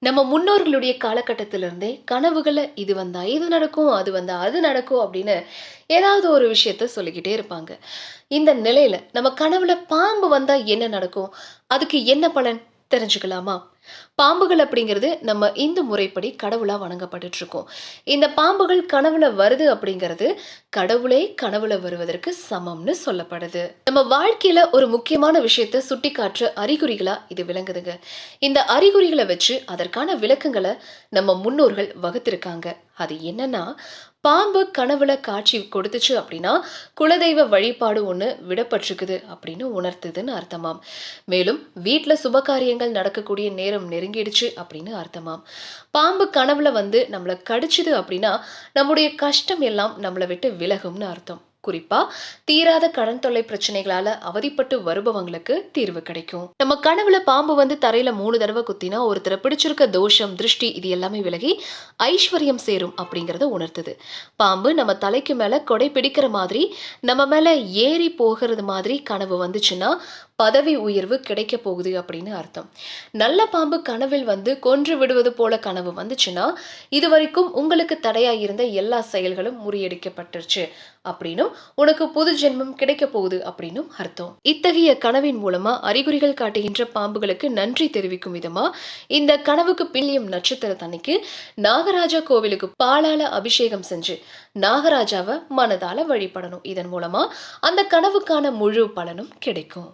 நம்ம முன்னோர்களுடைய காலகட்டத்திலிருந்தே கனவுகளை இது வந்தா இது நடக்கும், அது வந்தா அது நடக்கும் அப்படின்னு ஏதாவது ஒரு விஷயத்த சொல்லிக்கிட்டே இருப்பாங்க. இந்த நிலையில நம்ம கனவுல பாம்பு வந்தா என்ன நடக்கும்? அதுக்கு என்ன பலன்? தெரிஞ்சுக்கலாமா? பாம்புகள் அப்படிங்கிறது நம்ம இந்து முறைப்படி கடவுளா வணங்கப்பட்டுட்டு இருக்கோம். இந்த பாம்புகள் கனவுல வருது அப்படிங்கிறது கடவுளே கனவுல வருவதற்கு சமம்னு சொல்லப்படுது. நம்ம வாழ்க்கையில ஒரு முக்கியமான விஷயத்த சுட்டிக்காட்டுற அறிகுறிகளா இது விளங்குதுங்க. இந்த அறிகுறிகளை வச்சு அதற்கான விளக்கங்களை நம்ம முன்னோர்கள் வகுத்திருக்காங்க. அது என்னன்னா, பாம்பு கனவுல காட்சி கொடுத்துச்சு அப்படின்னா குலதெய்வ வழிபாடு ஒண்ணு விடப்பட்டிருக்குது அப்படின்னு உணர்த்துதுன்னு அர்த்தமாம். மேலும் வீட்ல சுபகாரியங்கள் நடக்கக்கூடிய நேரம் நெருங்கிடுச்சு அப்படின்னு அர்த்தமாம். பாம்பு கனவுல வந்து நம்மள கடிச்சுது அப்படின்னா நம்முடைய கஷ்டம் எல்லாம் நம்மளை விட்டு விலகும்னு அர்த்தம். குறிப்பா தீராத கடன் தொல்லை பிரச்சனைகளால அவதிப்பட்டு வருபவங்களுக்கு தீர்வு கிடைக்கும். நம்ம கனவுல பாம்பு வந்து தரையில 3 தடவை குத்தினா ஒருத்தரை பிடிச்சிருக்க தோஷம், திருஷ்டி இது எல்லாமே விலகி ஐஸ்வர்யம் சேரும் அப்படிங்கறத உணர்த்துது. பாம்பு நம்ம தலைக்கு மேல கொடை பிடிக்கிற மாதிரி நம்ம மேல ஏறி போகிறது மாதிரி கனவு வந்துச்சுன்னா பதவி உயர்வு கிடைக்க போகுது அப்படின்னு அர்த்தம். நல்ல பாம்பு கனவில் வந்து கொன்று விடுவது போல கனவு வந்துச்சுன்னா இதுவரைக்கும் உங்களுக்கு தடையா இருந்த எல்லா செயல்களும் முறியடிக்கப்பட்டுருச்சு அப்படின்னும் உனக்கு புது ஜென்மம் கிடைக்க போகுது அப்படின்னும் அர்த்தம். இத்தகைய கனவின் மூலமா அறிகுறிகள் காட்டுகின்ற பாம்புகளுக்கு நன்றி தெரிவிக்கும் விதமா இந்த கனவுக்கு பின்னியம் நட்சத்திரத்தன்னைக்கு நாகராஜா கோவிலுக்கு பாலால அபிஷேகம் செஞ்சு நாகராஜாவை மனதால வழிபடணும். இதன் மூலமா அந்த கனவுக்கான முழு பலனும் கிடைக்கும்.